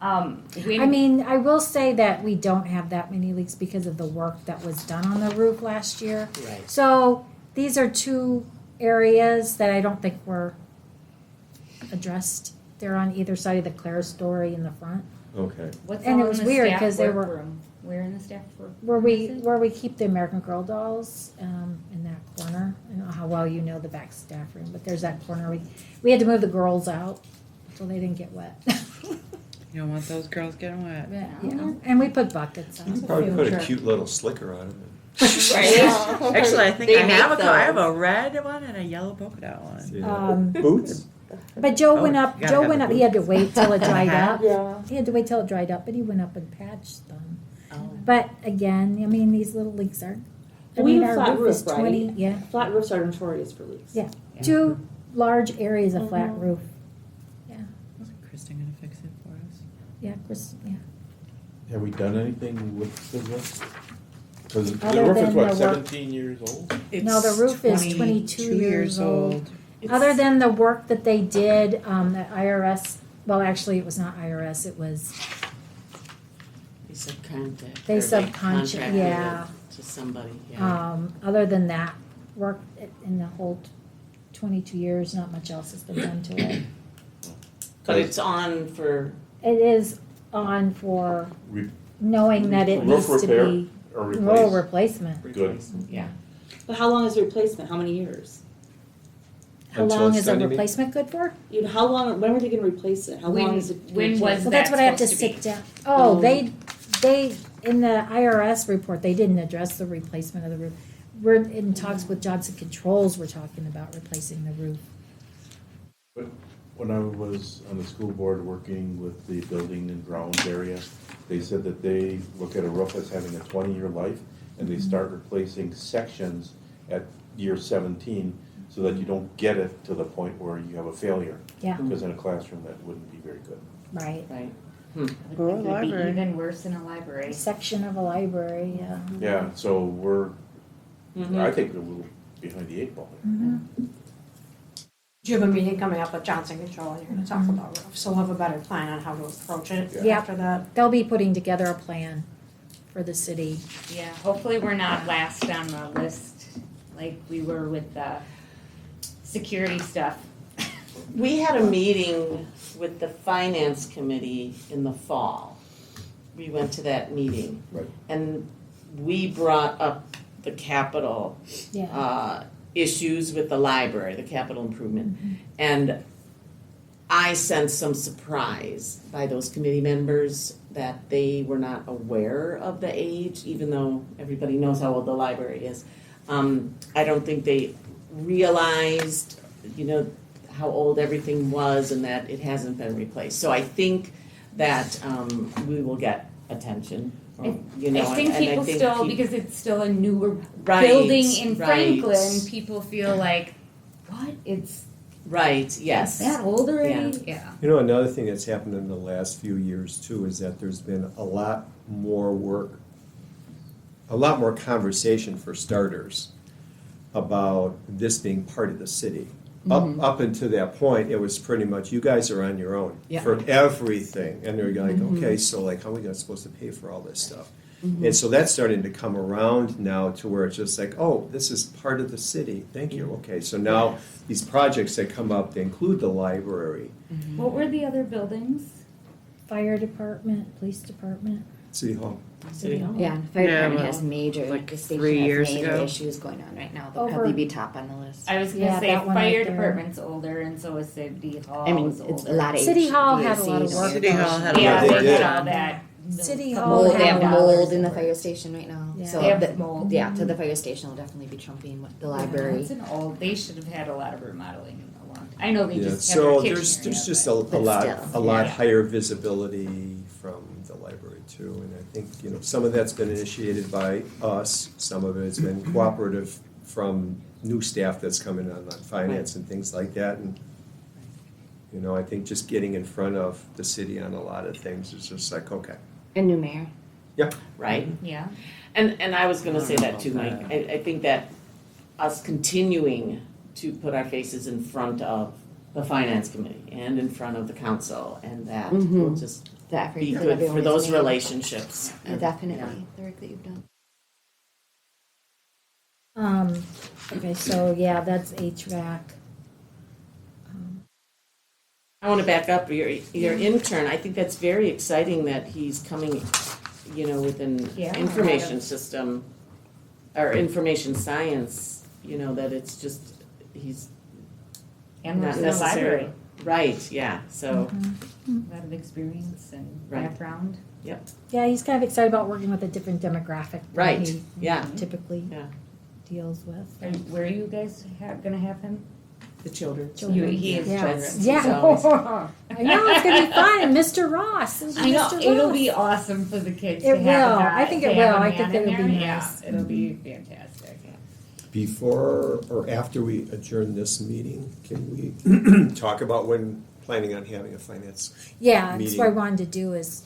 When, I mean, I will say that we don't have that many leaks because of the work that was done on the roof last year. Right. So these are two areas that I don't think were addressed. They're on either side of the Claire story in the front, Okay. what's and it all was in the weird staff 'cause they workroom? Where in the staff work? where we keep the American Girl dolls in that corner. I don't know how well you know the back staff room, but there's that corner. We had to move the girls out so they didn't get wet. You don't want those girls getting wet. Yeah, and we put buckets You on. could probably put a Sure. cute little slicker on it. Actually, I think They I have make I have those. a red one and a yellow polka dot one. Yeah. Um, Boots? But Joe Oh, went you up. gotta Joe have went the up. He had to boots. wait till it dried up. Yeah. He had to wait till it dried up, but he went up and patched them. Oh. But again, I mean, these little leaks are. I We mean, have our flat roof is roof, right? 20. Yeah, Flat roofs are notorious for leaks. Yeah. Two large areas of flat Mhm. roof. Wasn't Kristen gonna fix it for us? Yeah, Chris. Yeah. Have we done anything with the roof? Because the Other roof than is what, the work- 17 years old? No, the roof is 22 years old. Other than the work that they did, at IRS. Well, actually, it was not IRS. It was They subcontract. They or subcontract, contracted it yeah. To somebody, yeah. Other than that work in the whole 22 years, not much else has been done to it. But it's on for, It is on for Re- knowing that it Roof needs to repair be or roll replace? replacement. Good. yeah. But how long is the replacement? How many years? How Until long it's is a done, you mean? replacement good for? You know, how long? When are they going to replace it? How When- long is it? when was Well, that's that what I have to supposed to be? sit down. Oh, they in the IRS report they didn't address the replacement of the roof. We're in talks with Johnson Controls. We're talking about replacing the roof. When I was on the school board working with the building and grounds area, they said that they look at a roof as having a 20-year life, and they start replacing sections at year 17, so that you don't get it to the point where you have a failure. Yeah, Because in a classroom, that wouldn't be very good. right. Right. I would Or a think it'd be library. even worse in a library. Section of a library. Yeah. Yeah, so we're, Mhm. I think we're a little behind the 8 ball. Mm-hmm. Do you have a meeting coming up with Johnson Control and you're gonna talk about roofs, so we'll have a better plan on how to approach it Yeah. after that? They'll be putting together a plan for the city. Yeah, hopefully we're not last on the list like we were with the security stuff. We had a meeting with the finance committee in the fall. We went to that meeting. Right. And we brought up the capital Yeah. issues with the library, the capital improvement. And I sensed some surprise by those committee members that they were not aware of the age, even though everybody knows how old the library is. I don't think they realized, how old everything was and that it hasn't been replaced. So I think that we will get attention. I think people still, because it's still a newer Right, building in right. Franklin, people feel like, what? It's Right, yes. that old already? Yeah. You know, another thing that's happened in the last few years too is that there's been a lot more work, a lot more conversation for starters about this being part of the city. Up until that point, it was pretty much, you guys are on your own Yeah. for everything. And they're like, okay, so like, how are we gonna supposed to pay for all this stuff? And so that's starting to come around now to where it's just like, oh, this is part of the city, thank you, okay. So now, these projects that come up, they include the library, What were the other buildings? Fire department, police department. City Hall. City Hall. Yeah, and the fire Yeah, department well, has major, like the station 3 years has major ago. issues going on right now. They'll Over- probably be top on the list. I was gonna Yeah, say that one fire right there. department's older and so is City Hall I mean, is it's a older. lot of City Hall had a HVAC lot of work. City Hall had a Yeah, lot they they of did. did all that. City the Hall Mold, had they have a lot. mold in the fire station right now. Yeah. So They have the- mold. Yeah, so the fire station will definitely be trumping the library. It's an old, they should have had a lot of remodeling in a long, I know they Yeah, just have their so kitchen there's area, just but- a But lot, still, a lot yeah. higher visibility from the library too. And I think, some of that's been initiated by us, some of it's been cooperative from new staff that's coming on finance and things like that. And, I think just getting in front of the city on a lot of things is just like, okay. And new mayor. Right? Yeah. And I was gonna say that too, about Mike. I think that us continuing to put our faces in front of the finance committee and in front of the council and that will just the effort be that good everyone for has those made. relationships. Definitely, the work that you've done. Okay, so yeah, that's HVAC. I want to back up your intern. I think that's very exciting that he's coming, with an Yeah. information system or information science. That it's just he's And not works in the necessarily library. right. Yeah. So A lot of experience and Right. background. Yeah, he's kind of excited about working with a different demographic than Right, he yeah. typically Yeah. deals with. Where are you guys gonna have him? the children. He is Yeah. children. Yeah. I know it's gonna be fun. And Mr. Ross. It'll be I know Mr. it'll Ross. be awesome for the kids. It to have will. a I think it to have will. a I think man it'll in be there. nice. Yeah, it'll be fantastic. Before or after we adjourn this meeting, can we talk about when planning on having a finance? Yeah, that's meeting? what I wanted to do is,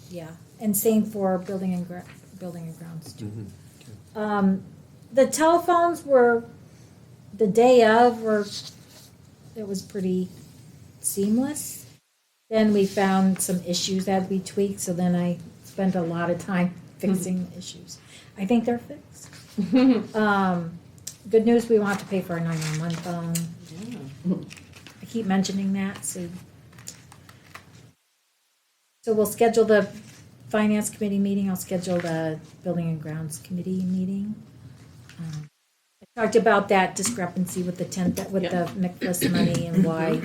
and same for building and grounds too. The telephones were, the day of it was pretty seamless. Then we found some issues that had to be tweaked, so then I spent a lot of time fixing the issues. I think they're fixed. Good news, we won't have to pay for a 911 phone. I keep mentioning that, so we'll schedule the finance committee meeting, I'll schedule the building and grounds committee meeting. I talked about that discrepancy with the the McFlist money and why.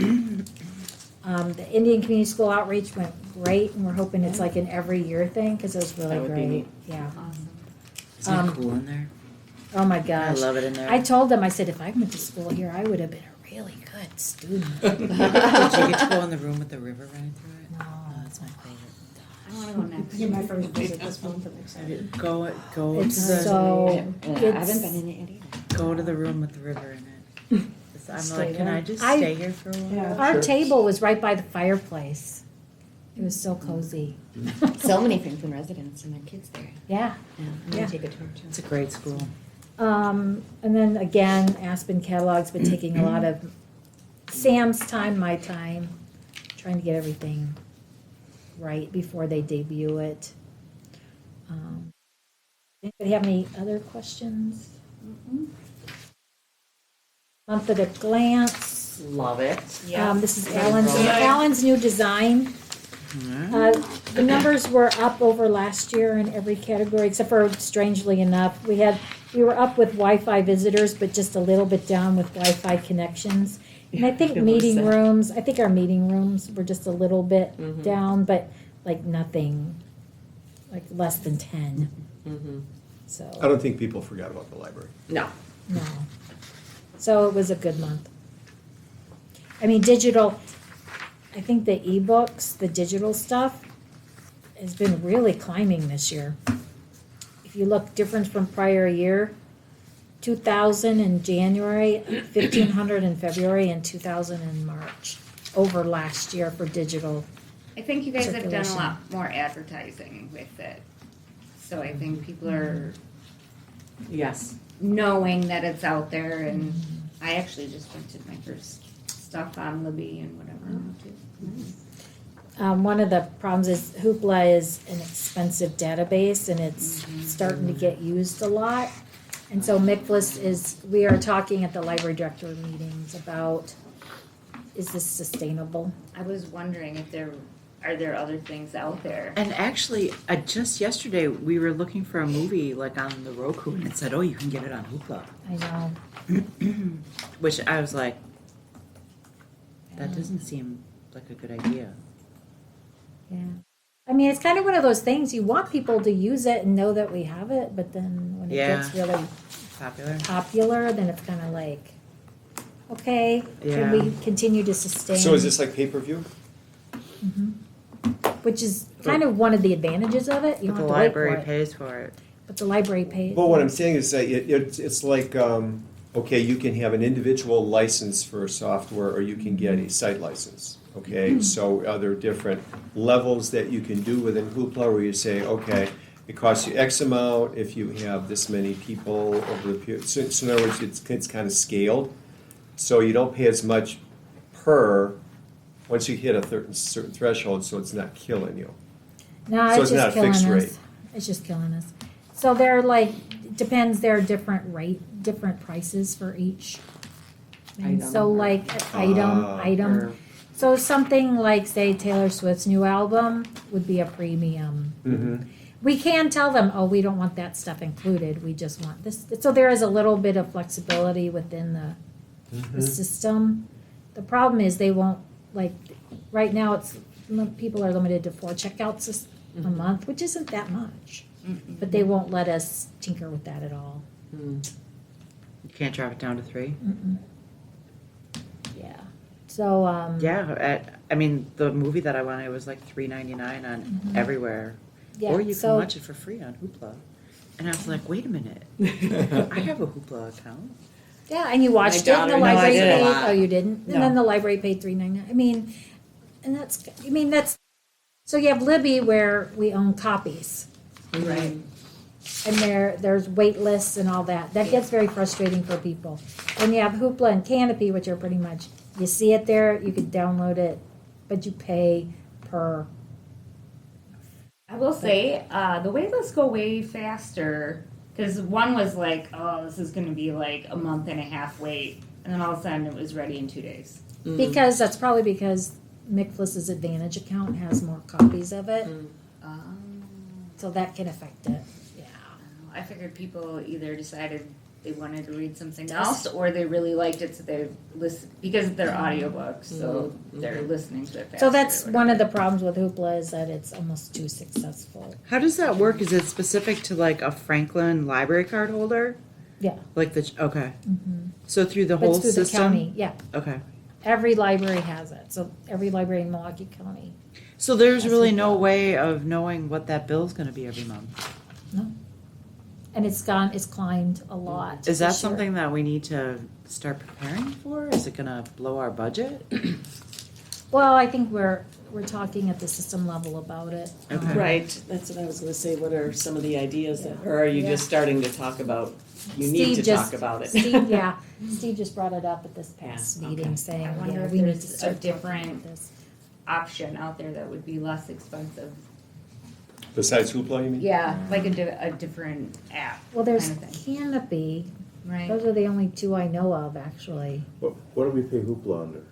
The Indian Community School outreach went great, and we're hoping it's like an every year thing, because it was really That would be great, neat. yeah. Awesome. Isn't it cool in there? Oh my I gosh. love it in there. I told them, I said, if I went to school here, I would have been a really good student. Did you get to go in the room with the river running through it? No. Oh, that's my favorite. I want to go next. Get my first visit this month, I'm excited. Go It's to the so, I haven't been in it yet either. go to the room with the river in it. I'm Stay like, can there. I just I- stay here for a while? Yeah. our table was right by the fireplace. It was so cozy. So many Franklin residents and their kids there. Yeah. Yeah, I'm Yeah. gonna take a tour too. It's a great school. And then again, Aspen Catalog's been taking a lot of Sam's time, my time, trying to get everything right before they debut it. Anybody have any other questions? Month at a glance. Love it. This is Alan's new design. The numbers were up over last year in every category, except for, strangely enough, we were up with Wi-Fi visitors, but just a little bit down with Wi-Fi connections. And I think I noticed that. I think our meeting rooms were just a little bit down, but like nothing, like less than 10. So, I don't think people forgot about the library. No. no. So it was a good month. I mean, digital, I think the ebooks, the digital stuff, has been really climbing this year. If you look different from prior year, 2,000 in January, 1,500 in February, and 2,000 in March, over last year for digital. I think you guys have done a Circulation. lot more advertising with it. So I think people are Yes. knowing that it's out there, and I actually just printed my first stuff on Libby and whatever now too. One of the problems is Hoopla is an expensive database, and it's starting to get used a lot. And so we are talking at the library director meetings about, is this sustainable? I was wondering if are there other things out there? And actually, just yesterday, we were looking for a movie like on the Roku, and it said, "Oh, you can get it on Hoopla," I know. which I was like, that doesn't seem like a good idea. Yeah. I mean, it's kind of one of those things, you want people to use it and know that we have it, but then when it Yeah. gets really Popular. popular, then it's kind of like, okay, Yeah. can we continue to sustain? So is this like pay-per-view? Which is kind of one of the advantages of it. You But don't the have to wait library for it. pays for it. But the library pays. Well, what I'm saying is that it's like, okay, you can have an individual license for software, or you can get a site license, okay? So are there different levels that you can do within Hoopla where you say, okay, it costs you X amount if you have this many people over the period. So in other words, it's kind of scaled. So you don't pay as much per, once you hit a certain threshold, so it's not killing you. No, So it's it's not just a killing fixed us. rate. It's just killing us. So they're like, depends, they're different prices for each. And Item. so like item. Or- So something like, say, Taylor Swift's new album would be a premium. Mm-hmm. We can tell them, oh, we don't want that stuff included, we just want this. So there is a little bit of flexibility within the system. The problem is they won't, like, right now it's, people are limited to 4 checkouts a month, which isn't that much. But they won't let us tinker with that at all. Hmm. You can't drop it down to 3? Yeah. So, Yeah, I mean, the movie that I wanted was like $3.99 on everywhere. yeah, Or you can so, watch it for free on Hoopla. And I was like, wait a minute. I have a Hoopla account. yeah, and you watched it, and daughter the knows library I did a paid, lot. oh, you didn't? No. And then the library paid $3.99. That's, so you have Libby where we own copies. Right. And there's wait lists and all that. That gets very frustrating for people. When you have Hoopla and Canopy, which are pretty much, you see it there, you can download it, but you pay per. I will say, the wait lists go way faster. Because one was like, oh, this is going to be like a month and a half wait. And then all of a sudden it was ready in 2 days. Because that's probably because Micfliss's Advantage account has more copies of it, so that can affect it. Yeah. I figured people either decided they wanted to read something else or they really liked it, so they listen because they're audiobooks, so they're listening to it faster. So that's one of the problems with Hoopla is that it's almost too successful. How does that work? Is it specific to like a Franklin library card holder? Yeah. Like the, okay. So through the But whole it's through the system? county, yeah. Okay. Every library has it, so every library in Milwaukee County. So there's That's really Hoopla. no way of knowing what that bill's gonna be every month. And it's climbed a lot. Is that this year. something that we need to start preparing for? Is it gonna blow our budget? Well, I think we're talking at the system level about it. Okay. Right, that's what I was gonna say, what are some of the ideas that, or are you Yeah. just starting to talk about, you need Steve to just- talk about it? Steve just brought it up at this past Yeah, meeting, okay. saying, I wonder yeah, if we need there's to a start talking different- about this. option out there that would be less expensive. Besides Hoopla, you mean? Yeah, like a different app. Well, there's kind of thing. Canopy. Right. Those are the only two I know of, actually. What do we pay Hoopla under?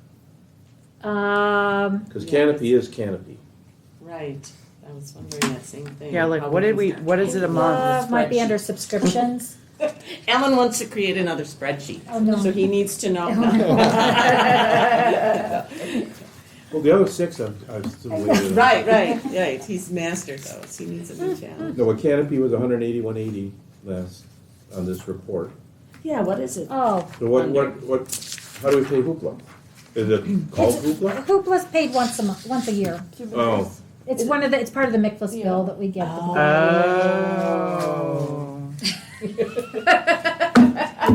Because Yeah. Canopy is Canopy. Right, I was wondering that same thing. Yeah, like How what we did we, can what is it a month? Might be under subscriptions. Ellen wants to create another spreadsheet, Oh, no. so he needs to know. Well, the other 6 I'm still waiting. Right, he's mastered those, he needs a new challenge. No, a Canopy was 181.80 last on this report. Yeah, what is it? Oh, So how do we pay Hoopla? Is it called Hoopla? Hoopla's paid once a year. Oh, It's it's part of the Micfliss bill that we get. Oh.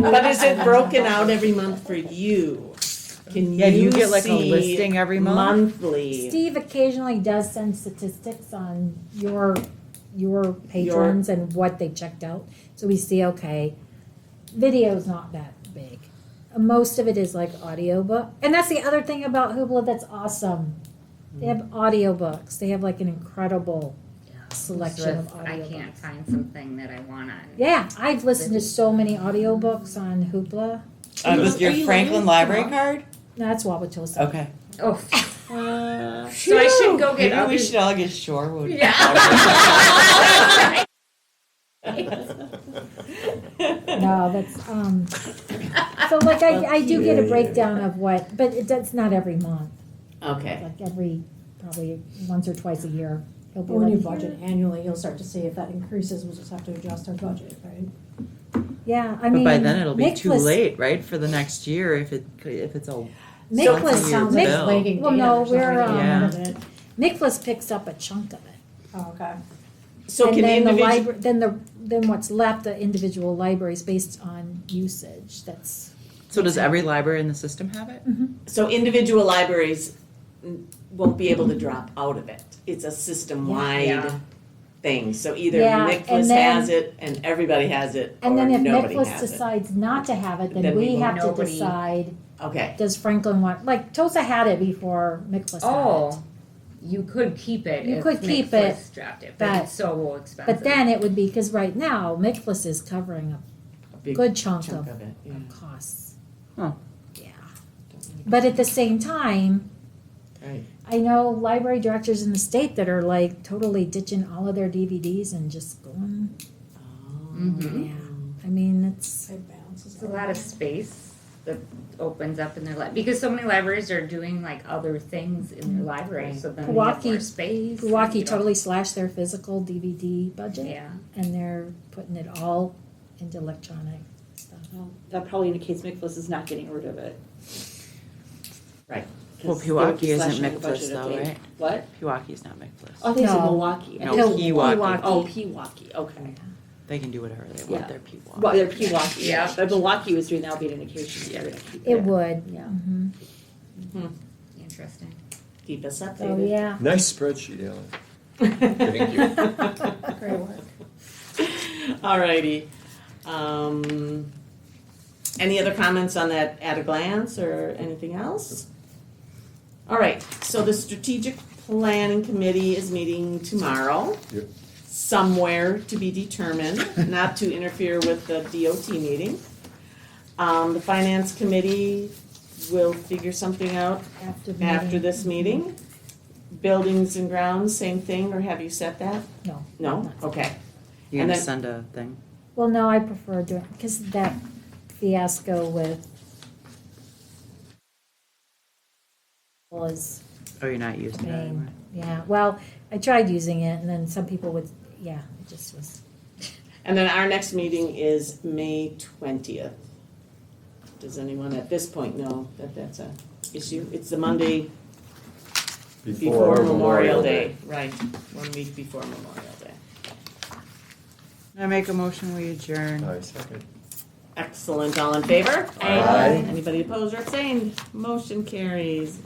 But is it broken out every month for you? Can Yeah, do you get like a see listing every month? monthly? Steve occasionally does send statistics on your patrons and what they checked out. So we see, okay, video's not that big. Most of it is like audiobook. And that's the other thing about Hoopla that's awesome. They have audiobooks. They have like an incredible selection So of if I audiobooks. can't find something that I want on. Yeah, I've listened to so many audiobooks on Hoopla. With your Are you Franklin living? library card? No, that's Wauwatosa. Okay. Oh, so I should go get Maybe we others. should all get Shorewood. Yeah. No, that's so like I do get a breakdown of what, but that's not every month. Okay, Like every probably once or twice a year. He'll be When you like, budget annually, you'll start to see if that increases, we'll just have to adjust our budget, right? yeah, I But mean. by then it'll be too Micfliss- late, right, for the next year if it's a Micfliss Sounds Sounds like like bill. it's lagging Well, data no, or something. we're, Yeah. Micfliss picks up a chunk of it. Oh, okay. so And can then the individual, library, then what's left, the individual libraries based on usage, that's. So does every library in the system have it? so individual libraries won't be able to drop out of it. It's a system-wide Yeah. thing, so either Yeah, Nicholas and then- has it and everybody has it, or And then if nobody Micfliss has it. decides not to have it, then Then we we have to nobody- decide, Okay, does Franklin want, like Tosa had it before Micfliss had it. Oh, you could keep it. You if could keep it, Micflix dropped it, but but- it's so expensive. But then it would be, because right now, Micflix is covering a A big good chunk of it, yeah. costs. Huh. Yeah. But at the same time, Right. I know library directors in the state that are like totally ditching all of their DVDs and just going, Mhm. yeah. I mean, it's, It balances It's a lot of space that opens up in their because so many libraries are doing like other things in their library, so then they have Milwaukee- more space. and, Milwaukee you know, totally slashed their physical DVD budget. Yeah. And they're putting it all into electronic stuff. Well, that probably indicates Micflix is not getting rid of it. Right. 'Cause Well, they would be Pewaukee isn't slashing the Micflix budget if though, they- right? What? Pewaukee's not Micflix. Oh, I think it's No. Milwaukee. I No, think- Pewaukee. Oh, Pewaukee, okay. They can do whatever they Yeah. want. They're Pewaukee. Well, they're Pewaukee, yeah, Yeah. but Milwaukee was doing, that would be an indication they're gonna keep it. It would. Yeah. Mhm. Interesting. Keep us So, updated. yeah. Nice spreadsheet, Ellen. Thank you. Great work. Alrighty. Any other comments on that at a glance or anything else? All right, so the strategic planning committee is meeting tomorrow. Yep. Somewhere to be determined, not to interfere with the DOT meeting. The finance committee will figure something out After the after meeting. this meeting. Buildings and grounds, same thing, or have you set that? No. No? Okay. You're And gonna then- send a thing? Well, no, I prefer doing, because that fiasco with was Oh, you're not using it anymore? pain. Yeah, well, I tried using it and then some people would, yeah, it just was, And then our next meeting is May 20th. Does anyone at this point know that that's a issue? It's the Monday before Memorial Day. Right, 1 week before Memorial Day. I make a motion, we adjourn. Nice, second. Excellent, all in favor? Aye. Anybody opposed or abstained? Motion carries.